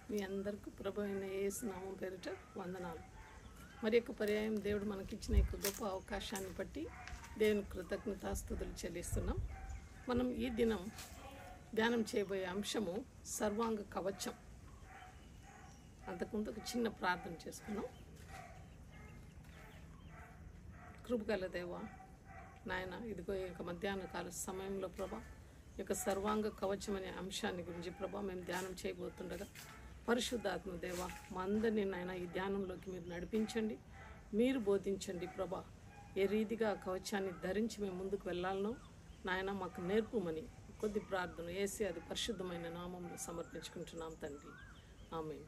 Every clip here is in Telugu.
మీ అందరికీ ప్రభు అయిన యేసు నామం పేరిట వందనాలు. మరి యొక్క పర్యాయం దేవుడు మనకిచ్చిన యొక్క గొప్ప అవకాశాన్ని బట్టి దేవుని కృతజ్ఞతాస్తుతులు చెల్లిస్తున్నాం. మనం ఈ దినం ధ్యానం చేయబోయే అంశము సర్వాంగ కవచం. అంతకుముందు ఒక చిన్న ప్రార్థన చేసుకున్నాం. కృపగల దేవా నాయన, ఇదిగో ఈ యొక్క మధ్యాహ్న కాల సమయంలో ప్రభా ఈ యొక్క సర్వాంగ కవచం అనే అంశాన్ని గురించి ప్రభా మేము ధ్యానం చేయబోతుండగా పరిశుద్ధాత్మ దేవా మా అందరినీ నాయన ఈ ధ్యానంలోకి మీరు నడిపించండి, మీరు బోధించండి ప్రభా. ఏ రీతిగా ఆ కవచాన్ని ధరించి మేము ముందుకు వెళ్ళాలనో నాయన మాకు నేర్పుమని కొద్ది ప్రార్థన వేసి అది పరిశుద్ధమైన నామంలో సమర్పించుకుంటున్నాం తండ్రి, ఆమేన్.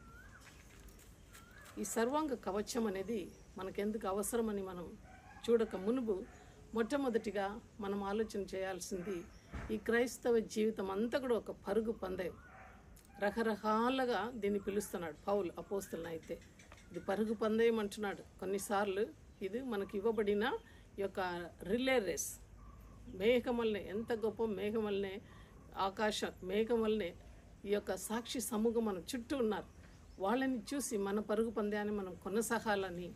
ఈ సర్వాంగ కవచం అనేది మనకెందుకు అవసరమని మనం చూడక మునుపు మొట్టమొదటిగా మనం ఆలోచన చేయాల్సింది, ఈ క్రైస్తవ జీవితం అంతా కూడా ఒక పరుగు పందెం. రకరకాలుగా దీన్ని పిలుస్తున్నాడు పౌలు అపోస్తలుని. అయితే ఇది పరుగు పందెం అంటున్నాడు. కొన్నిసార్లు ఇది మనకి ఇవ్వబడిన ఈ యొక్క రిలే రేస్. మేఘమల్నే, ఎంత గొప్ప మేఘమల్నే, ఆకాశ మేఘమల్నే ఈ యొక్క సాక్షి సమూహం మన చుట్టూ ఉన్నారు. వాళ్ళని చూసి మన పరుగు పందాన్ని మనం కొనసాగాలని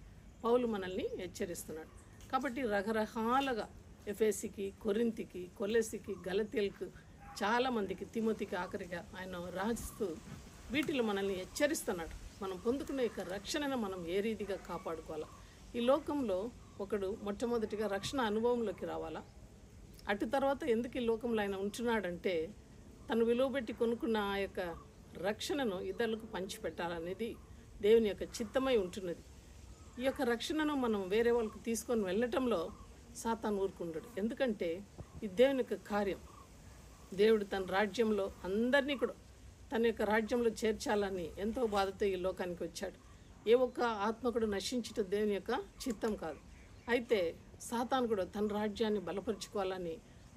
పౌలు మనల్ని హెచ్చరిస్తున్నాడు. కాబట్టి రకరకాలుగా ఎఫెసీకి, కొరింథీకి, కొలెసీకి, గలతీలకు, చాలామందికి, తిమోతికి ఆఖరిగా ఆయన రాస్తూ వీటిలో మనల్ని హెచ్చరిస్తున్నాడు. మనం పొందుకునే యొక్క రక్షణను మనం ఏ రీతిగా కాపాడుకోవాలా. ఈ లోకంలో ఒకడు మొట్టమొదటిగా రక్షణ అనుభవంలోకి రావాలా. అటు తర్వాత ఎందుకు ఈ లోకంలో ఆయన ఉంటున్నాడంటే తను విలువ పెట్టి కొనుక్కున్న ఆ యొక్క రక్షణను ఇతరులకు పంచిపెట్టాలనేది దేవుని యొక్క చిత్తమై ఉంటున్నది. ఈ యొక్క రక్షణను మనం వేరే వాళ్ళకి తీసుకొని వెళ్ళటంలో సాతాను ఊరుకుంటాడు. ఎందుకంటే ఇది దేవుని యొక్క కార్యం. దేవుడు తన రాజ్యంలో అందరినీ కూడా తన యొక్క రాజ్యంలో చేర్చాలని ఎంతో బాధతో ఈ లోకానికి వచ్చాడు. ఏ ఒక్క ఆత్మ కూడా నశించటం దేవుని యొక్క చిత్తం కాదు. అయితే సాతాను కూడా తన రాజ్యాన్ని బలపరుచుకోవాలని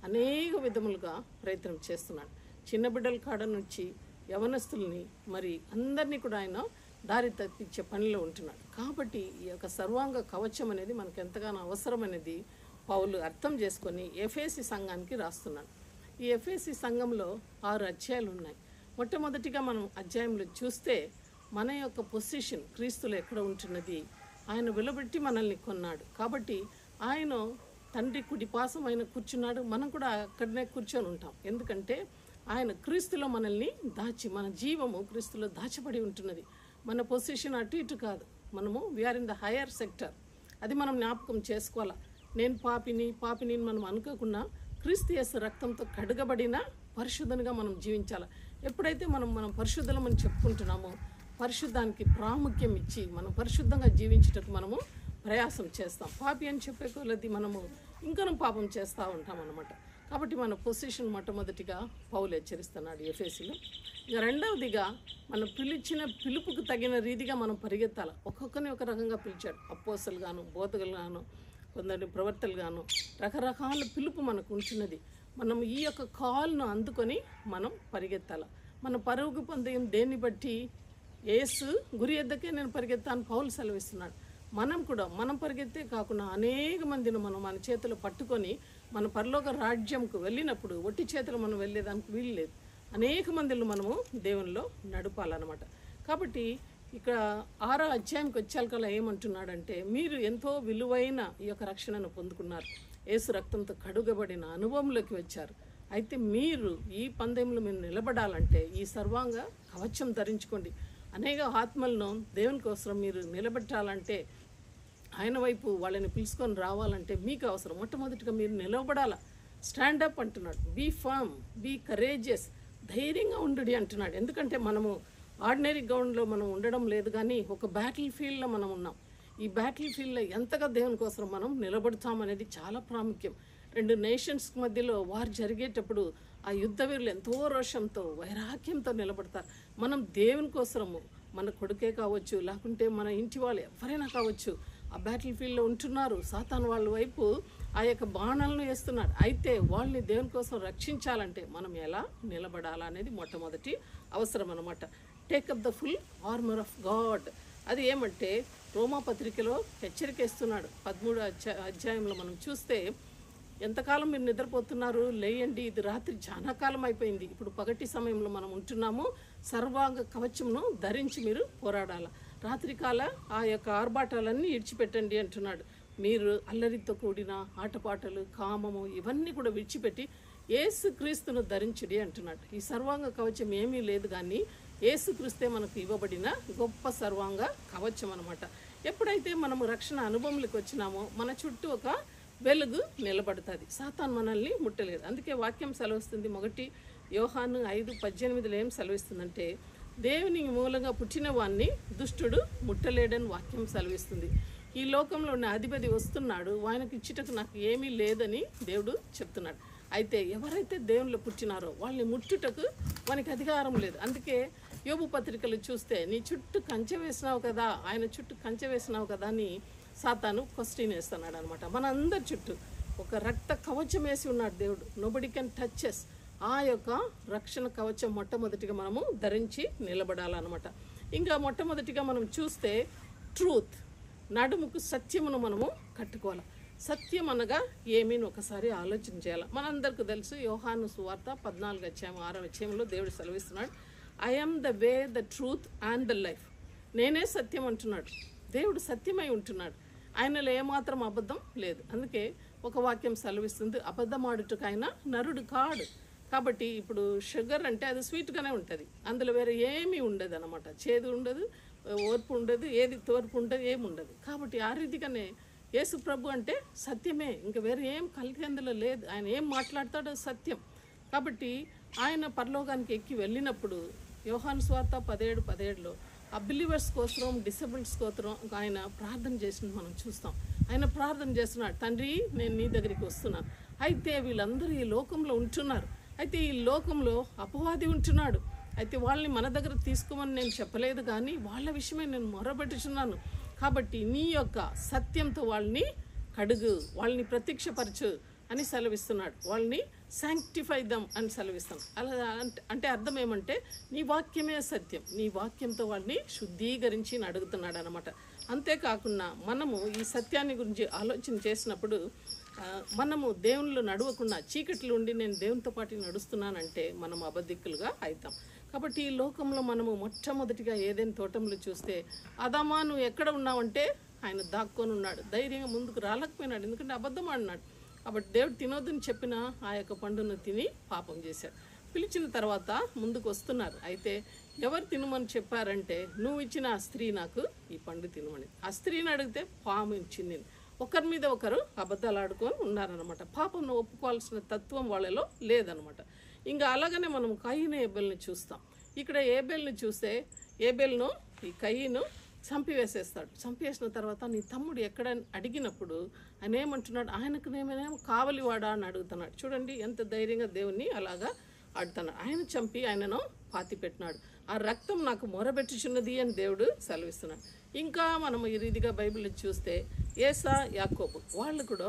అనేక విధములుగా ప్రయత్నం చేస్తున్నాడు. చిన్న బిడ్డల కాడ నుంచి యవనస్తుల్ని మరి అందరినీ కూడా ఆయన దారి తప్పించే పనిలో ఉంటున్నాడు. కాబట్టి ఈ యొక్క సర్వాంగ కవచం అనేది మనకు ఎంతగానో అవసరమనేది పౌలు అర్థం చేసుకొని ఎఫెసీ సంఘానికి రాస్తున్నాడు. ఈ ఎఫెసీ సంఘంలో 6 అధ్యాయాలు ఉన్నాయి. మొట్టమొదటిగా మనం అధ్యాయంలో చూస్తే మన యొక్క పొజిషన్ క్రీస్తులో ఎక్కడ ఉంటున్నది. ఆయన వెలుబెట్టి మనల్ని కొన్నాడు. కాబట్టి ఆయన తండ్రి కుడిపాసం ఆయన కూర్చున్నాడు. మనం కూడా అక్కడనే కూర్చొని ఉంటాం. ఎందుకంటే ఆయన క్రీస్తులో మనల్ని దాచి, మన జీవము క్రీస్తులో దాచబడి ఉంటున్నది. మన పొజిషన్ అటు ఇటు కాదు. మనము we are in the higher sector. అది మనం జ్ఞాపకం చేసుకోవాలా. నేను పాపిని మనం అనుకోకుండా క్రీస్తు యేసు రక్తంతో కడగబడిన పరిశుద్ధంగా మనం జీవించాలి. ఎప్పుడైతే మనం పరిశుద్ధమని చెప్పుకుంటున్నామో పరిశుద్ధానికి ప్రాముఖ్యం ఇచ్చి మనం పరిశుద్ధంగా జీవించటకు మనము ప్రయాసం చేస్తాం. పాపి అని చెప్పే కొలది మనము ఇంకనూ పాపం చేస్తూ ఉంటాం అన్నమాట. కాబట్టి మన పొజిషన్ మొట్టమొదటిగా పౌలు హెచ్చరిస్తున్నాడు ఎఫెసీలో. ఇక రెండవదిగా మనం పిలిచిన పిలుపుకు తగిన రీతిగా మనం పరిగెత్తాలి. ఒక్కొక్కరిని ఒక రకంగా పిలిచాడు. అపోస్తలు గాను, బోధకులు గాను, కొందరి ప్రవర్తలు గాను, రకరకాల పిలుపు మనకు ఉంటున్నది. మనం ఈ యొక్క కాల్ను అందుకొని మనం పరిగెత్తాలి. మన పరుగు పందెం దేన్ని బట్టి? యేసు గురి ఎద్దకే నేను పరిగెత్తాను పౌలు సెలవిస్తున్నాడు. మనం కూడా మనం పరిగెత్తే కాకుండా అనేక మందిని మనం మన చేతులు పట్టుకొని మన పరలోక రాజ్యంకు వెళ్ళినప్పుడు ఒట్టి చేతులు మనం వెళ్ళేదానికి వీలు లేదు. అనేక మందిని మనము దేవునిలో నడపాలన్నమాట. కాబట్టి ఇక్కడ 6వ అధ్యాయంకి వచ్చాకల్లా ఏమంటున్నాడంటే, మీరు ఎంతో విలువైన ఈ యొక్క రక్షణను పొందుకున్నారు. యేసు రక్తంతో కడుగబడిన అనుభవంలోకి వచ్చారు. అయితే మీరు ఈ పందెంలో మీరు నిలబడాలంటే ఈ సర్వాంగ కవచం ధరించుకోండి. అనేక ఆత్మలను దేవుని కోసం మీరు నిలబెట్టాలంటే, ఆయన వైపు వాళ్ళని పిలుచుకొని రావాలంటే మీకు అవసరం. మొట్టమొదటిగా మీరు నిలబడాలా. స్టాండప్ అంటున్నాడు. బీ ఫర్మ్, బీ కరేజియస్, ధైర్యంగా ఉండు అంటున్నాడు. ఎందుకంటే మనము ఆర్డినరీ గ్రౌండ్లో మనం ఉండడం లేదు, కానీ ఒక బ్యాటిల్ ఫీల్డ్లో మనం ఉన్నాం. ఈ బ్యాటిల్ ఫీల్డ్లో ఎంతగా దేవుని కోసం మనం నిలబడతామనేది చాలా ప్రాముఖ్యం. 2 నేషన్స్ మధ్యలో వారు జరిగేటప్పుడు ఆ యుద్ధ వీరులు ఎంతో రోషంతో, వైరాగ్యంతో నిలబడతారు. మనం దేవుని కోసము, మన కొడుకే కావచ్చు, లేకుంటే మన ఇంటి వాళ్ళు ఎవరైనా కావచ్చు, ఆ బ్యాటిల్ ఫీల్డ్లో ఉంటున్నారు. సాతాను వాళ్ళ వైపు ఆ యొక్క బాణాలను వేస్తున్నాడు. అయితే వాళ్ళని దేవుని కోసం రక్షించాలంటే మనం ఎలా నిలబడాలా అనేది మొట్టమొదటి అవసరం అన్నమాట. Take up the full armour of God. అది ఏమంటే రోమా పత్రికలో హెచ్చరిక ఇస్తున్నాడు. 13వ అధ్యాయంలో మనం చూస్తే, ఎంతకాలం మీరు నిద్రపోతున్నారు, లేయండి, ఇది రాత్రి చాలా కాలం అయిపోయింది. ఇప్పుడు పగటి సమయంలో మనం ఉంటున్నాము, సర్వాంగ కవచమును ధరించి మీరు పోరాడాలి. రాత్రికాల ఆ యొక్క ఆర్భాటాలన్నీ ఇడిచిపెట్టండి అంటున్నాడు. మీరు అల్లరితో కూడిన ఆటపాటలు, కామము ఇవన్నీ కూడా విడిచిపెట్టి యేసుక్రీస్తును ధరించుడి అంటున్నాడు. ఈ సర్వాంగ కవచం ఏమీ లేదు, కానీ యేసుక్రీస్తే మనకు ఇవ్వబడిన గొప్ప సర్వాంగ కవచం అనమాట. ఎప్పుడైతే మనము రక్షణ అనుభవంలోకి వచ్చినామో మన చుట్టూ ఒక వెలుగు నిలబడుతుంది, సాతాను మనల్ని ముట్టలేదు. అందుకే వాక్యం సెలవిస్తుంది, 1 యోహాను 5:18 ఏం సెలవిస్తుందంటే, దేవుని మూలంగా పుట్టిన వాణ్ణి దుష్టుడు ముట్టలేడని వాక్యం సెలవిస్తుంది. ఈ లోకంలో ఉన్న అధిపతి వస్తున్నాడు, ఆయనకు ఇచ్చుటకు నాకు ఏమీ లేదని దేవుడు చెప్తున్నాడు. అయితే ఎవరైతే దేవునిలో పుట్టినారో వాళ్ళని ముట్టుటకు వానికి అధికారం లేదు. అందుకే యోబు పత్రికలు చూస్తే, నీ చుట్టూ కంచె వేసినావు కదా, ఆయన చుట్టూ కంచె వేసినావు కదా అని సాతాను క్వశ్చన్ వేస్తున్నాడు అనమాట. మన అందరి చుట్టూ ఒక రక్త కవచం వేసి ఉన్నాడు దేవుడు. Nobody can touches. ఆ యొక్క రక్షణ కవచం మొట్టమొదటిగా మనము ధరించి నిలబడాలన్నమాట. ఇంకా మొట్టమొదటిగా మనం చూస్తే ట్రూత్, నడుముకు సత్యమును మనము కట్టుకోవాలి. సత్యం అనగా ఏమీని ఒకసారి ఆలోచన చేయాలి. మనందరికీ తెలుసు, యోహాను సువార్త 14:6 దేవుడు సెలవిస్తున్నాడు, I am the way, the truth and the life. నేనే సత్యం అంటున్నాడు. దేవుడు సత్యమై ఉంటున్నాడు, ఆయనలో ఏమాత్రం అబద్ధం లేదు. అందుకే ఒక వాక్యం సెలవిస్తుంది, అబద్ధమాడుటకు ఆయన నరుడు కాడు. కాబట్టి ఇప్పుడు షుగర్ అంటే అది స్వీట్గానే ఉంటుంది, అందులో వేరే ఏమీ ఉండదు అనమాట. చేదు ఉండదు, ఓర్పు ఉండదు, ఏది తోర్పు ఉండదు, ఏమి ఉండదు. కాబట్టి ఆ రీతిగానే యేసు ప్రభు అంటే సత్యమే, ఇంకా వేరే ఏం కలిగి అందులో లేదు. ఆయన ఏం మాట్లాడతాడో సత్యం. కాబట్టి ఆయన పరలోకానికి ఎక్కి వెళ్ళినప్పుడు యోహాను సువార్త 17:17 ఆ బిలీవర్స్ కోసం, డిసేబుల్స్ కోసం ఆయన ప్రార్థన చేసినది మనం చూస్తాం. ఆయన ప్రార్థన చేస్తున్నాడు, తండ్రి నేను నీ దగ్గరికి వస్తున్నాను. అయితే వీళ్ళందరూ ఈ లోకంలో ఉంటున్నారు, అయితే ఈ లోకంలో అపవాది ఉంటున్నాడు. అయితే వాళ్ళని మన దగ్గర తీసుకోమని నేను చెప్పలేదు, కానీ వాళ్ళ విషయమే నేను మొరబెట్టుచున్నాను. కాబట్టి నీ యొక్క సత్యంతో వాళ్ళని కడుగు, వాళ్ళని ప్రత్యక్షపరచు అని సెలవిస్తున్నాడు. వాళ్ళని శాంక్టిఫై దమ్ అని సెలవిస్తాం. అలా అంటే అర్థం ఏమంటే, నీ వాక్యమే సత్యం, నీ వాక్యంతో వాళ్ళని శుద్ధీకరించి అడుగుతున్నాడు అనమాట. అంతేకాకుండా మనము ఈ సత్యాన్ని గురించి ఆలోచన చేసినప్పుడు మనము దేవునిలో నడవకుండా చీకట్లు ఉండి నేను దేవునితో పాటు నడుస్తున్నానంటే మనం అబద్ధికులుగా అవుతాం. కాబట్టి ఈ లోకంలో మనము మొట్టమొదటిగా ఏదైనా తోటంలో చూస్తే, అదామా నువ్వు ఎక్కడ ఉన్నావంటే ఆయన దాక్కొని ఉన్నాడు, ధైర్యంగా ముందుకు రాలేకపోయినాడు, ఎందుకంటే అబద్ధం ఆడినాడు. కాబట్టి దేవుడు తినొద్దని చెప్పిన ఆ యొక్క పండును తిని పాపం చేశాడు. పిలిచిన తర్వాత ముందుకు వస్తున్నారు. అయితే ఎవరు తినమని చెప్పారంటే, నువ్వు ఇచ్చిన ఆ స్త్రీ నాకు ఈ పండు తినమని. ఆ స్త్రీని అడిగితే పాము ఇచ్చింది. ఒకరి మీద ఒకరు అబద్ధాలు ఆడుకొని ఉన్నారనమాట. పాపంను ఒప్పుకోవాల్సిన తత్వం వాళ్ళలో లేదనమాట. ఇంకా అలాగనే మనం కయీను ఏబేల్ని చూస్తాం. ఇక్కడ ఏబేల్ని చూస్తే, ఏబేల్ను ఈ కయీను చంపివేసేస్తాడు. చంపేసిన తర్వాత నీ తమ్ముడు ఎక్కడ అడిగినప్పుడు ఆయన ఏమంటున్నాడు, ఆయనకు నేమేమో కావలివాడా అని అడుగుతున్నాడు. చూడండి ఎంత ధైర్యంగా దేవుణ్ణి అలాగా అడుగుతున్నాడు. ఆయన చంపి ఆయనను పాతి పెట్టినాడు. ఆ రక్తం నాకు మొరబెట్టుచున్నది అని దేవుడు సెలవిస్తున్నాడు. ఇంకా మనము ఈ రీతిగా బైబిల్ చూస్తే ఏసా, యాకోబు వాళ్ళు కూడా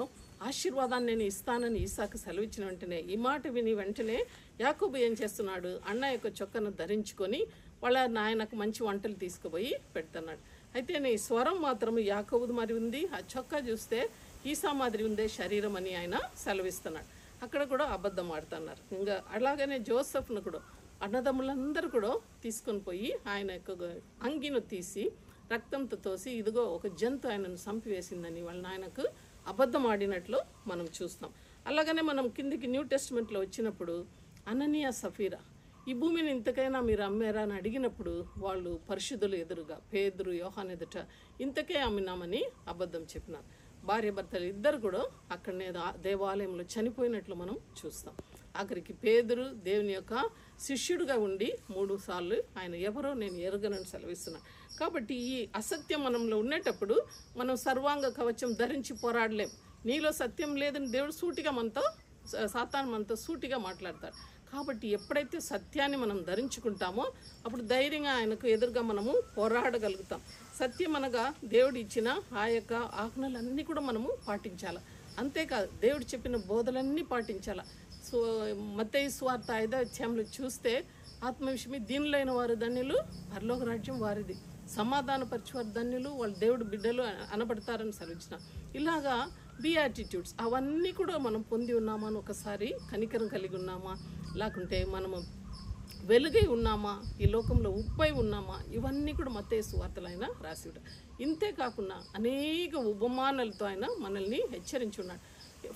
ఆశీర్వాదాన్ని నేను ఇస్తానని ఈసాకు సెలవిచ్చిన వెంటనే, ఈ మాట విని వెంటనే యాకోబు ఏం చేస్తున్నాడు, అన్న యొక్క చొక్కను ధరించుకొని వాళ్ళ నాయనకు మంచి వంటలు తీసుకుపోయి పెడుతున్నాడు. అయితే నీ స్వరం మాత్రం యాకోబుది మరి ఉంది, ఆ చొక్కా చూస్తే ఈసా మాదిరి ఉందే శరీరం అని ఆయన సెలవిస్తున్నాడు. అక్కడ కూడా అబద్ధం ఆడుతున్నారు. ఇంకా అలాగనే జోసెఫ్ను కూడా అన్నదమ్ములందరూ కూడా తీసుకొని పోయి ఆయన యొక్క అంగిను తీసి రక్తంతో తోసి, ఇదిగో ఒక జంతు ఆయనను చంపివేసిందని వాళ్ళ నాయనకు అబద్ధం ఆడినట్లు మనం చూస్తాం. అలాగనే మనం కిందికి న్యూ టెస్ట్మెంట్లో వచ్చినప్పుడు అననీయ సఫీరా ఈ భూమిని ఇంతకైనా మీరు అమ్మారా అని అడిగినప్పుడు వాళ్ళు పరిశుద్ధులు ఎదురుగా పేతురు, యోహాను ఎదుట ఇంతకే అమ్మినామని అబద్ధం చెప్పినారు. భార్య భర్తలు ఇద్దరు కూడా అక్కడనే దేవాలయంలో చనిపోయినట్లు మనం చూస్తాం. ఆఖరికి పేతురు దేవుని యొక్క శిష్యుడిగా ఉండి 3 సార్లు ఆయన ఎవరో నేను ఎరగనని సెలవిస్తున్నాను. కాబట్టి ఈ అసత్యం మనంలో ఉండేటప్పుడు మనం సర్వాంగ కవచం ధరించి పోరాడలేం. నీలో సత్యం లేదని దేవుడు సూటిగా మనతో, సాతాను మనతో సూటిగా మాట్లాడతాడు. కాబట్టి ఎప్పుడైతే సత్యాన్ని మనం ధరించుకుంటామో అప్పుడు ధైర్యంగా ఆయనకు ఎదురుగా మనము పోరాడగలుగుతాం. సత్యం అనగా దేవుడు ఇచ్చిన ఆ యొక్క ఆజ్ఞలన్నీ కూడా మనము పాటించాలి. అంతేకాదు దేవుడు చెప్పిన బోధలన్నీ పాటించాలి. మత్తయి సువార్త 5వ అధ్యాయంలో చూస్తే, ఆత్మవిషయమై దీనులైన వారు ధన్యులు, పరలోక రాజ్యం వారిది, సమాధానపరచువారు ధన్యులు, వాళ్ళు దేవుడు బిడ్డలు అనబడతారని సెలవించిన. ఇలాగా బియాటిట్యూడ్స్ అవన్నీ కూడా మనం పొంది ఉన్నామా అని ఒకసారి కనికరం కలిగి ఉన్నామా, లేకుంటే మనము వెలుగై ఉన్నామా, ఈ లోకంలో ఉప్పై ఉన్నామా, ఇవన్నీ కూడా మత్తయి సువార్తలో ఆయన రాసి ఉంటాడు. ఇంతే కాకుండా అనేక ఉపమానాలతో ఆయన మనల్ని హెచ్చరించి ఉన్నాడు.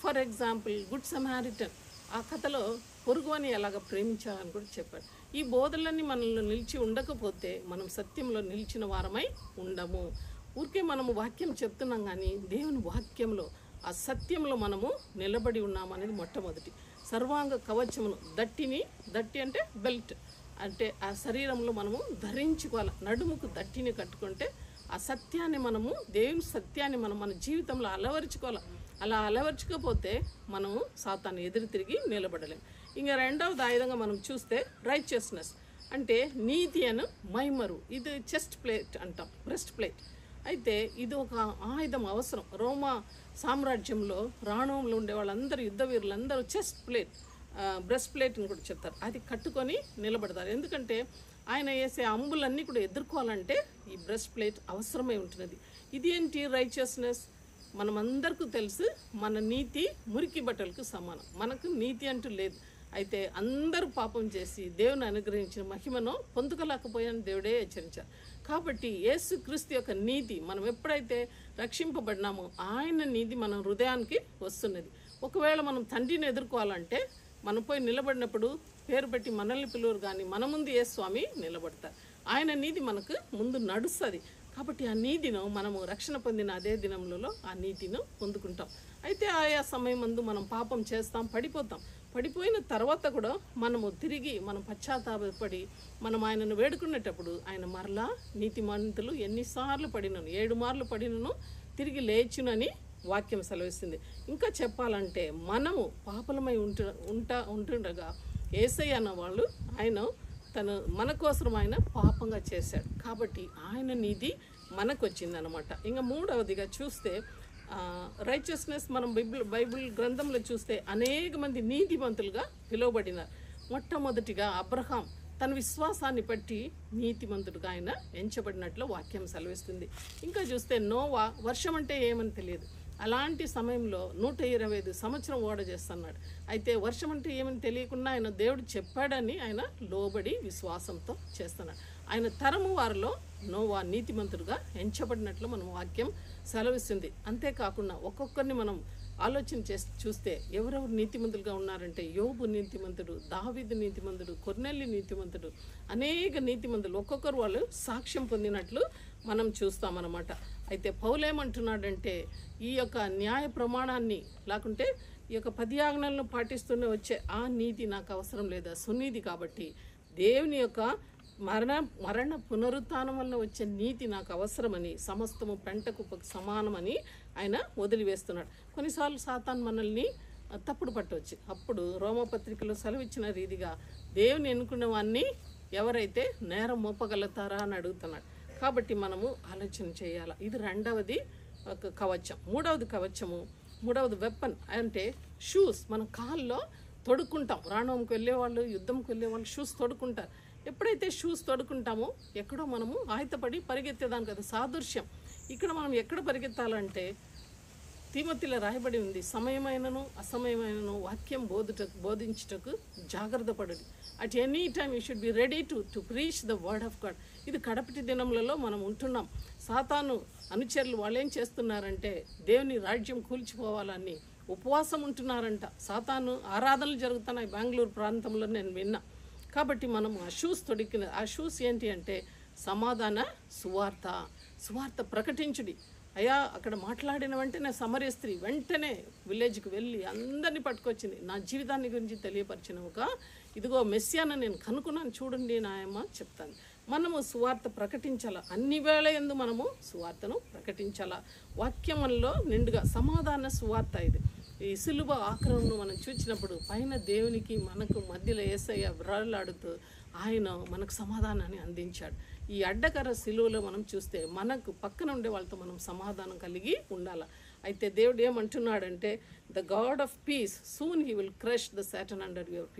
ఫర్ ఎగ్జాంపుల్ గుడ్ సమారిటన్, ఆ కథలో పొరుగుని ఎలాగ ప్రేమించాలని కూడా చెప్పాడు. ఈ బోధలన్నీ మనల్ని నిలిచి ఉండకపోతే మనం సత్యంలో నిలిచిన వారమై ఉండము. ఊరికే మనము వాక్యం చెప్తున్నాం కానీ దేవుని వాక్యంలో ఆ సత్యంలో మనము నిలబడి ఉన్నాము అనేది మొట్టమొదటి. సర్వాంగ కవచమును, దట్టి అంటే బెల్ట్, అంటే ఆ శరీరంలో మనము ధరించుకోవాలి. నడుముకు దట్టిని కట్టుకుంటే ఆ సత్యాన్ని మనము, దేవుని సత్యాన్ని మనం మన జీవితంలో అలవరుచుకోవాలి. అలా అలవర్చుకోకపోతే మనము సాతాను ఎదురు తిరిగి నిలబడలేము. ఇంకా రెండవది ఆయుధంగా మనం చూస్తే రైచియస్నెస్, అంటే నీతి అను మైమరు. ఇది చెస్ట్ ప్లేట్ అంటాం, బ్రెస్ట్ ప్లేట్. అయితే ఇది ఒక ఆయుధం అవసరం. రోమా సామ్రాజ్యంలో రాణవంలో ఉండే వాళ్ళందరూ, యుద్ధ వీరులందరూ చెస్ట్ ప్లేట్, బ్రెస్ట్ ప్లేట్ అని కూడా చెప్తారు, అది కట్టుకొని నిలబడతారు. ఎందుకంటే ఆయన వేసే అంబులన్నీ కూడా ఎదుర్కోవాలంటే ఈ బ్రెస్ట్ ప్లేట్ అవసరమై ఉంటున్నది. ఇది ఏంటి రైచియస్నెస్? మనమందరికీ తెలుసు, మన నీతి మురికి బట్టలకు సమానం. మనకు నీతి అంటూ లేదు. అయితే అందరూ పాపం చేసి దేవుని అనుగ్రహించిన మహిమను పొందుకోలేకపోయాని దేవుడే హెచ్చరించారు. కాబట్టి యేసుక్రీస్తు యొక్క నీతి, మనం ఎప్పుడైతే రక్షింపబడినామో ఆయన నీతి మన హృదయానికి వస్తున్నది. ఒకవేళ మనం తండ్రిని ఎదుర్కోవాలంటే మనం పోయి నిలబడినప్పుడు పేరు పెట్టి మనల్ని పిలువరు, కానీ మన ముందు యేసు స్వామి నిలబడతారు. ఆయన నీతి మనకు ముందు నడుస్తుంది. కాబట్టి ఆ నీతిను మనము రక్షణ పొందిన అదే దినములలో ఆ నీతిను పొందుకుంటాం. అయితే ఆయా సమయం ముందు మనం పాపం చేస్తాం, పడిపోయిన తర్వాత కూడా మనము తిరిగి మనం పశ్చాత్తాపడి మనం ఆయనను వేడుకునేటప్పుడు ఆయన మరలా నీతిమంతులు ఎన్నిసార్లు పడినను, 7 మార్లు పడినను తిరిగి లేచునని వాక్యం సెలవిస్తుంది. ఇంకా చెప్పాలంటే మనము పాపలమై ఉంటుండగా యేసయ్య అన్న వాళ్ళు ఆయన మన కోసం ఆయన పాపంగా చేశాడు. కాబట్టి ఆయన నీతి మనకు వచ్చిందనమాట. ఇంకా మూడవదిగా చూస్తే రైచియస్నెస్, మనం బైబిల్ గ్రంథంలో చూస్తే అనేక మంది నీతిమంతులుగా పిలువబడినారు. మొట్టమొదటిగా అబ్రహాం తన విశ్వాసాన్ని బట్టి నీతిమంతుడుగా ఆయన ఎంచబడినట్లు వాక్యం సెలవిస్తుంది. ఇంకా చూస్తే నోవా వర్షం అంటే ఏమని తెలియదు, అలాంటి సమయంలో 125 సంవత్సరం ఓడ చేస్తున్నాడు. అయితే వర్షం అంటే ఏమని తెలియకుండా ఆయన దేవుడు చెప్పాడని ఆయన లోబడి విశ్వాసంతో చేస్తున్నాడు. ఆయన తరము వారిలో నోవా నీతిమంతుడుగా ఎంచబడినట్లు మనం వాక్యం సెలవిస్తుంది. అంతేకాకుండా ఒక్కొక్కరిని మనం ఆలోచన చేసి చూస్తే ఎవరెవరు నీతిమంతులుగా ఉన్నారంటే యోబు నీతిమంతుడు, దావీదు నీతిమంతుడు, కొర్నేలి నీతిమంతుడు, అనేక నీతిమంతులు ఒక్కొక్కరు వాళ్ళు సాక్ష్యం పొందినట్లు మనం చూస్తామన్నమాట. అయితే పౌలేమంటున్నాడంటే ఈ యొక్క న్యాయ ప్రమాణాన్ని లేకుంటే ఈ యొక్క 10 ఆజ్ఞలను పాటిస్తూనే వచ్చే ఆ నీతి నాకు అవసరం లేదా, సునీతి. కాబట్టి దేవుని యొక్క మరణ పునరుత్థానం వలన వచ్చే నీతి నాకు అవసరమని, సమస్తము పెంటకుప్పకు సమానమని ఆయన వదిలివేస్తున్నాడు. కొన్నిసార్లు సాతాను మనల్ని తప్పుడు పట్టవచ్చు. అప్పుడు రోమపత్రికలో సెలవిచ్చిన రీతిగా దేవుని ఎన్నుకున్న వాన్ని ఎవరైతే నేరం మోపగలుగుతారా అని అడుగుతున్నాడు. కాబట్టి మనము ఆలోచన చేయాలి. ఇది రెండవది కవచం. మూడవది వెపన్ అంటే షూస్. మన కాల్లో తొడుక్కుంటాం. రాణంకి వెళ్ళేవాళ్ళు, యుద్ధంకి వెళ్ళేవాళ్ళు షూస్ తొడుక్కుంటారు. ఎప్పుడైతే షూస్ తొడుక్కుంటామో ఎక్కడో మనము ఆయుధపడి పరిగెత్తేదానికి అది సాదృశ్యం. ఇక్కడ మనం ఎక్కడ పరిగెత్తాలంటే తిమోతిలో రాయబడి ఉంది, సమయమైనను అసమయమైనను వాక్యం బోధించుటకు జాగ్రత్త పడండి. At any time you should be ready to preach the word of God. ఇది కడపటి దినములలో మనం ఉంటున్నాం. సాతాను అనుచరులు వాళ్ళు ఏం చేస్తున్నారంటే దేవుని రాజ్యం కూల్చిపోవాలని ఉపవాసం ఉంటున్నారంట. సాతాను ఆరాధనలు జరుగుతున్నాయి బెంగళూరు ప్రాంతంలో నేను విన్నా. కాబట్టి మనం ఆ షూస్ తొడికిన ఆ షూస్ ఏంటి అంటే సమాధాన సువార్త ప్రకటించుడి. అయ్యా అక్కడ మాట్లాడిన వెంటనే సమరయ స్త్రీ వెంటనే విలేజ్కి వెళ్ళి అందరినీ పట్టుకొచ్చింది. నా జీవితాన్ని గురించి తెలియపరిచిన ఒక ఇదిగో మెస్సియాను నేను కనుక్కున్నాను చూడండి నాయమ్మ చెప్తాను. మనము సువార్త ప్రకటించాలా, అన్ని వేళ యందు మనము సువార్తను ప్రకటించాలా. వాక్యములో నిండుగా సమాధాన సువార్త ఇది. ఈ సిలువ ఆక్రమణను మనం చూసినప్పుడు పైన దేవునికి మనకు మధ్యలో యేసయ్య వ్రాలాడుతూ ఆయన మనకు సమాధానాన్ని అందించాడు. ఈ అడ్డకర సిలువలో మనం చూస్తే మనకు పక్కన ఉండే వాళ్ళతో మనం సమాధానం కలిగి ఉండాలి. అయితే దేవుడు ఏమంటున్నాడంటే the God of piece soon he will crush the Satan under your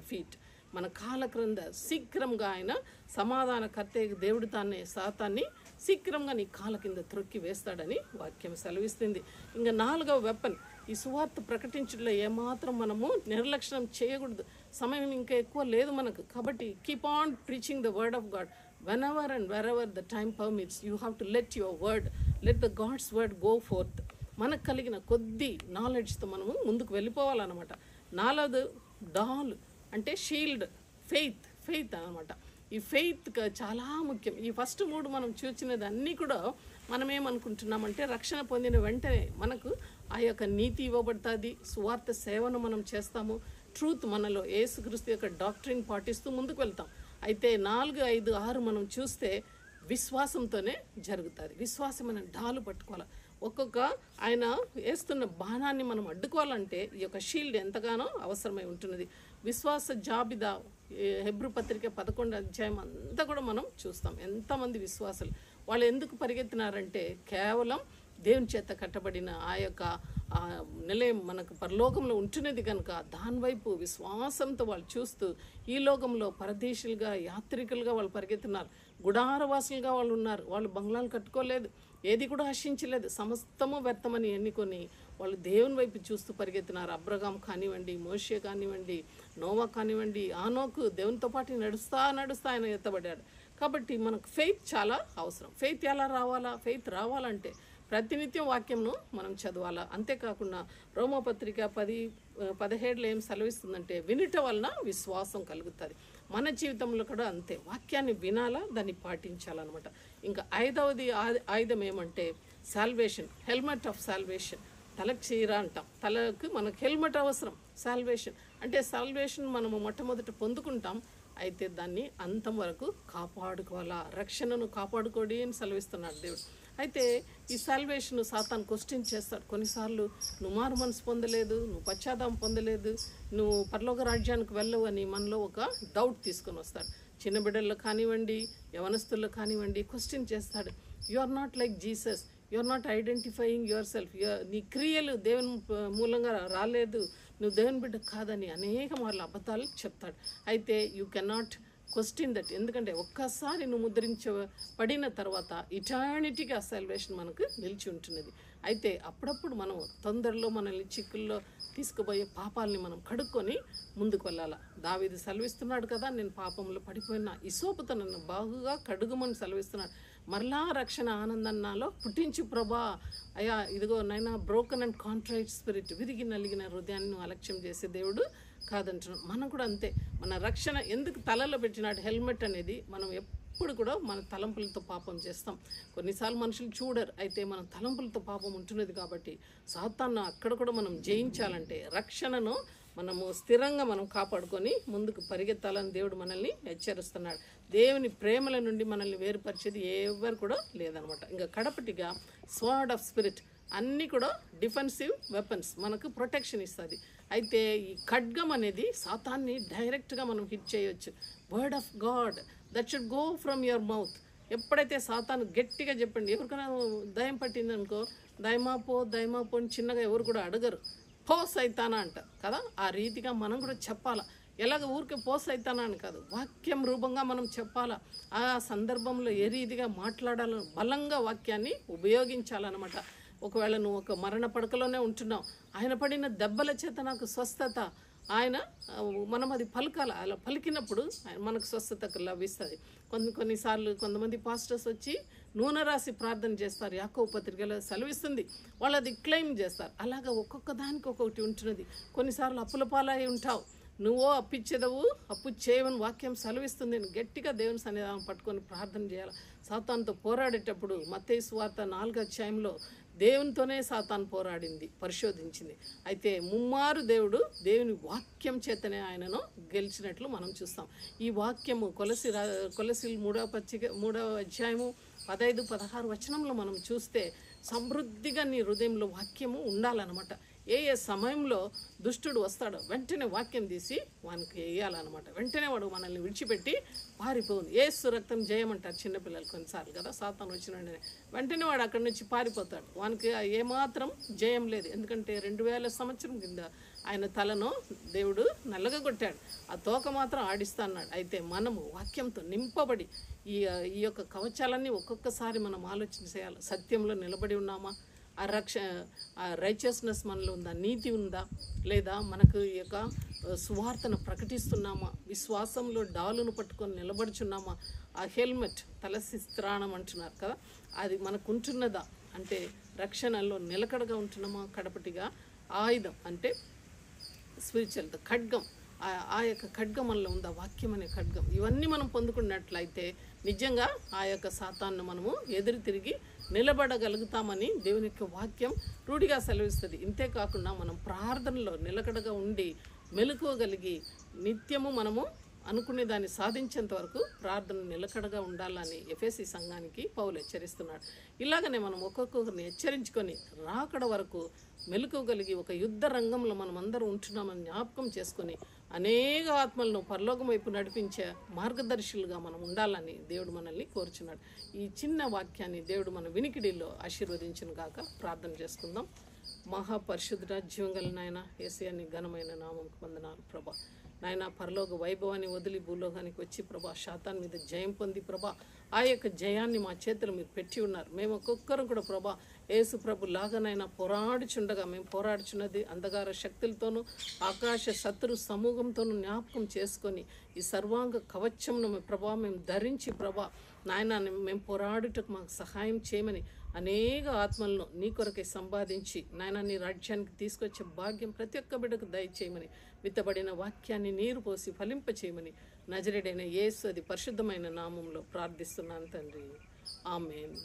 feet. మన కాళ్ళ క్రింద శీఘ్రంగా ఆయన సమాధానకర్త దేవుడు సాతాన్ని శీఘ్రంగా నీ కాళ్ళ కింద త్రొక్కి వేస్తాడని వాక్యం సెలవిస్తుంది. ఇంకా 4వ వెపన్, ఈ సువార్త ప్రకటించడంలో ఏమాత్రం మనము నిర్లక్ష్యం చేయకూడదు. సమయం ఇంకా ఎక్కువ లేదు మనకు. కాబట్టి keep on preaching the word of God. whenever and wherever the time permits, you have to let your word, let the God's word go forth. మనకు కలిగిన కొద్ది నాలెడ్జ్తో మనము ముందుకు వెళ్ళిపోవాలన్నమాట. నాలుగు డాల్ అంటే షీల్డ్, ఫెయిత్ అనమాట. ఈ ఫెయిత్ చాలా ముఖ్యం. ఈ ఫస్ట్ 3 మనం చూసినది అన్నీ కూడా మనం ఏమనుకుంటున్నామంటే రక్షణ పొందిన వెంటనే మనకు ఆ యొక్క నీతి ఇవ్వబడుతుంది, సువార్త సేవను మనం చేస్తాము, ట్రూత్ మనలో యేసుక్రీస్తు యొక్క డాక్ట్రిన్ పాటిస్తూ ముందుకు వెళ్తాం. అయితే 4, 5, 6 మనం చూస్తే విశ్వాసంతోనే జరుగుతుంది. విశ్వాసం మనం డాలు పట్టుకోవాలి. ఒక్కొక్క ఆయన వేస్తున్న బాణాన్ని మనం అడ్డుకోవాలంటే ఈ యొక్క షీల్డ్ ఎంతగానో అవసరమై ఉంటున్నది. విశ్వాస జాబితా హెబ్రీ పత్రిక 11వ అధ్యాయం అంతా కూడా మనం చూస్తాం. ఎంతమంది విశ్వాసులు వాళ్ళు ఎందుకు పరిగెత్తినారంటే కేవలం దేవుని చేత కట్టబడిన ఆ యొక్క నిలయం మనకు పరలోకంలో ఉంటున్నది కనుక దాని వైపు విశ్వాసంతో వాళ్ళు చూస్తూ ఈ లోకంలో పరదేశులుగా యాత్రికులుగా వాళ్ళు పరిగెత్తున్నారు. గుడారవాసులుగా వాళ్ళు ఉన్నారు. వాళ్ళు బంగ్లాలు కట్టుకోలేదు, ఏది కూడా ఆశించలేదు, సమస్తము వ్యర్థమని ఎన్నుకొని వాళ్ళు దేవుని వైపు చూస్తూ పరిగెత్తినారు. అబ్రహాం కానివ్వండి, మోషే కానివ్వండి, నోవా కానివ్వండి, ఆనోకు దేవునితో పాటు నడుస్తా ఆయన ఎత్తబడ్డాడు. కాబట్టి మనకు ఫెయిత్ చాలా అవసరం. ఫెయిత్ ఎలా రావాలా? ఫెయిత్ రావాలంటే ప్రతినిత్యం వాక్యంను మనం చదవాలా. అంతేకాకుండా రోమపత్రిక 10:17 ఏం సెలవిస్తుందంటే వినుట వలన విశ్వాసం కలుగుతుంది. మన జీవితంలో కూడా అంతే, వాక్యాన్ని వినాలా, దాన్ని పాటించాలన్నమాట. ఇంకా 5వది ఆయుధం ఏమంటే సాల్వేషన్, హెల్మెట్ ఆఫ్ సాల్వేషన్. తలకు చీర అంటాం, తలకు మనకు హెల్మెట్ అవసరం. సాల్వేషన్ అంటే సాల్వేషన్ మనము మొట్టమొదట పొందుకుంటాం, అయితే దాన్ని అంతం వరకు కాపాడుకోవాలా. రక్షణను కాపాడుకోడి అని సెలవిస్తున్నాడు దేవుడు. అయితే ఈ సాల్వేషన్ సాతాను క్వశ్చన్ చేస్తాడు కొన్నిసార్లు. నువ్వు మారు మనసు పొందలేదు, నువ్వు పశ్చాత్తాపం పొందలేదు, నువ్వు పరలోక రాజ్యానికి వెళ్ళవు అని మనలో ఒక డౌట్ తీసుకొని వస్తాడు. చిన్న బిడ్డల్లో కానివ్వండి, యవనస్తుల్లో కానివ్వండి క్వశ్చన్ చేస్తాడు. You are not like Jesus, you are not identifying your self, నీ క్రియలు దేవుని మూలంగా రాలేదు, నువ్వు దేవుని బిడ్డ కాదని అనేక మార్లు అబద్ధాలు చెప్తాడు. అయితే యూ కెనాట్ క్వశ్చన్ దట్. ఎందుకంటే ఒక్కసారి నువ్వు ముద్రించబడిన తర్వాత ఇటర్నిటీగా సాల్వేషన్ మనకు నిలిచి ఉంటున్నది. అయితే అప్పుడప్పుడు మనం తొందరలో మనల్ని చిక్కుల్లో తీసుకుపోయే పాపాలని మనం కడుక్కొని ముందుకు వెళ్ళాలి. దావీదు సెలవిస్తున్నాడు కదా, నేను పాపంలో పడిపోయిన ఇసోపుతో నన్ను బాగుగా కడుగుమని సెలవిస్తున్నాడు. మరలా రక్షణ ఆనందాన్ని నాలో పుట్టించు ప్రభా. అయ్యా ఇదిగో నైనా బ్రోకన్ అండ్ కాంట్రైట్ స్పిరిట్, విరిగి నలిగిన హృదయాన్ని అలక్ష్యం చేసే దేవుడు కాదంటున్నాం. మనం కూడా అంతే. మన రక్షణ ఎందుకు తలలో పెట్టినాడు హెల్మెట్ అనేది, మనం ఎప్పుడు కూడా మన తలంపులతో పాపం చేస్తాం. కొన్నిసార్లు మనుషులు చూడరు, అయితే మన తలంపులతో పాపం ఉంటున్నది. కాబట్టి సాతాను అక్కడ కూడా మనం జయించాలంటే రక్షణను మనము స్థిరంగా మనం కాపాడుకొని ముందుకు పరిగెత్తాలని దేవుడు మనల్ని హెచ్చరిస్తున్నాడు. దేవుని ప్రేమల నుండి మనల్ని వేరుపరిచేది ఎవరు కూడా లేదనమాట. ఇంకా కడపటిగా స్వార్డ్ ఆఫ్ స్పిరిట్, అన్నీ కూడా డిఫెన్సివ్ వెపన్స్, మనకు ప్రొటెక్షన్ ఇస్తుంది. అయితే ఈ ఖడ్గం అనేది సాతాన్ని డైరెక్ట్గా మనం హిట్ చేయొచ్చు. Word of God that should go from your mouth. ఎప్పుడైతే సాతాను గట్టిగా చెప్పండి, ఎవరికైనా దయం పట్టింది అనుకో, దయమాపో అని చిన్నగా ఎవరు కూడా అడగరు, పో సైతానా అంటారు కదా. ఆ రీతిగా మనం కూడా చెప్పాలా. ఎలాగ ఊరికే పో సైతానా అని కాదు, వాక్యం రూపంగా మనం చెప్పాలా. ఆ సందర్భంలో ఏ రీతిగా మాట్లాడాలో బలంగా వాక్యాన్ని ఉపయోగించాలన్నమాట. ఒకవేళ నువ్వు ఒక మరణ పడకలోనే ఉంటున్నావు, ఆయన పడిన దెబ్బల చేత నాకు స్వస్థత, ఆయన మనం అది పలకాల. అలా పలికినప్పుడు మనకు స్వస్థత లభిస్తుంది. కొన్నిసార్లు కొంతమంది పాస్టర్స్ వచ్చి నూనె రాసి ప్రార్థన చేస్తారు, యాకోబు పత్రికలో సెలవిస్తుంది, వాళ్ళు అది క్లెయిమ్ చేస్తారు. అలాగా ఒక్కొక్క దానికి ఒక్కొక్కటి ఉంటున్నది. కొన్నిసార్లు అప్పుల పాలై ఉంటావు, నువ్వో అప్పిచ్చేదవు అప్పు చేయవని వాక్యం సెలవిస్తుంది. గట్టిగా దేవుని సన్నిధానం పట్టుకొని ప్రార్థన చేయాలి. సాతానుతో పోరాడేటప్పుడు మత్తయి సువార్త 4వ అధ్యాయంలో దేవునితోనే సాతాను పోరాడింది, పరిశోధించింది. అయితే ముమ్మారు దేవుని వాక్యం చేతనే ఆయనను గెలిచినట్లు మనం చూస్తాం. ఈ వాక్యము కొలసి 3వ అధ్యాయము 15, 16 వచనంలో మనం చూస్తే సమృద్ధిగా నీ హృదయంలో వాక్యము ఉండాలన్నమాట. ఏ సమయంలో దుష్టుడు వస్తాడో వెంటనే వాక్యం తీసి వానికి వేయాలన్నమాట. వెంటనే వాడు మనల్ని విడిచిపెట్టి పారిపోతుంది. యేసు రక్తం జయమంటారు చిన్నపిల్లలు కొన్నిసార్లు కదా. సాతాను వచ్చిన వెంటనే వాడు అక్కడి నుంచి పారిపోతాడు. వానికి ఏమాత్రం జయం లేదు. ఎందుకంటే 2000 సంవత్సరం కింద ఆయన తలను దేవుడు నల్లగా కొట్టాడు, ఆ తోక మాత్రం ఆడిస్తా అన్నాడు. అయితే మనము వాక్యంతో నింపబడి ఈ యొక్క కవచాలన్నీ ఒక్కొక్కసారి మనం ఆలోచన చేయాలి. సత్యంలో నిలబడి ఉన్నామా? ఆ రైచియస్నెస్ మనలో ఉందా, నీతి ఉందా, లేదా మనకు ఈ యొక్క సువార్తను ప్రకటిస్తున్నామా, విశ్వాసంలో డాలును పట్టుకొని నిలబడుచున్నామా, ఆ హెల్మెట్ తలశిస్త్రాణం అంటున్నారు కదా, అది మనకు ఉంటున్నదా, అంటే రక్షణలో నిలకడగా ఉంటున్నామా, కడపటిగా ఆయుధం అంటే స్పిరిచువల్ ఖడ్గం, ఆ యొక్క ఖడ్గం మనలో ఉందా, వాక్యం అనే ఖడ్గం, ఇవన్నీ మనం పొందుకున్నట్లయితే నిజంగా ఆ యొక్క సాతాన్ను మనము ఎదురు తిరిగి నిలబడగలుగుతామని దేవుని యొక్క వాక్యం రూఢిగా సెలవిస్తుంది. ఇంతేకాకుండా మనం ప్రార్థనలో నిలకడగా ఉండి మెలకువగలిగి నిత్యము మనము అనుకునే దాన్ని సాధించేంత వరకు ప్రార్థన నిలకడగా ఉండాలని ఎఫెసీ సంఘానికి పౌలు హెచ్చరిస్తున్నాడు. ఇలాగనే మనం ఒక్కొక్కరిని హెచ్చరించుకొని రాకడ వరకు మెలకువగలిగి ఒక యుద్ధ రంగంలో మనం అందరం ఉంటున్నామని జ్ఞాపకం చేసుకొని అనేక ఆత్మలను పరలోకం వైపు నడిపించే మార్గదర్శులుగా మనం ఉండాలని దేవుడు మనల్ని కోరుచున్నాడు. ఈ చిన్న వాక్యాన్ని దేవుడు మన వినికిడిలో ఆశీర్వదించును గాక. ప్రార్థన చేసుకుందాం. మహాపరిశుద్ధ జీవంగల నాయన యేసయ్య ఘనమైన నామంకు వందనాలు ప్రభా. నాయన పరలోక వైభవాన్ని వదిలి భూలోకానికి వచ్చి ప్రభా శాతాన్ మీద జయం పొంది ప్రభా ఆ యొక్క జయాన్ని మా చేతులు మీరు పెట్టి ఉన్నారు. మేము ఒక్కొక్కరం కూడా ప్రభా యేసు ప్రభు లాగానైనా పోరాడుచుండగా మేము పోరాడుచున్నది అంధకార శక్తులతోనూ ఆకాశ శత్రు సమూహంతోనూ జ్ఞాపకం చేసుకొని ఈ సర్వాంగ కవచంను ప్రభా మేము ధరించి ప్రభా నాయన మేము పోరాడుటకు మాకు సహాయం చేయమని అనేక ఆత్మలను నీ కొరకే సంపాదించి నాయన నీ రాజ్యానికి తీసుకొచ్చే భాగ్యం ప్రతి ఒక్క బిడ్డకు దయచేయమని, విత్తబడిన వాక్యాన్ని నీరు పోసి ఫలింప చేయమని నజరేడైన యేసు అది పరిశుద్ధమైన నామంలో ప్రార్థిస్తున్నాను తండ్రి. ఆమేన్.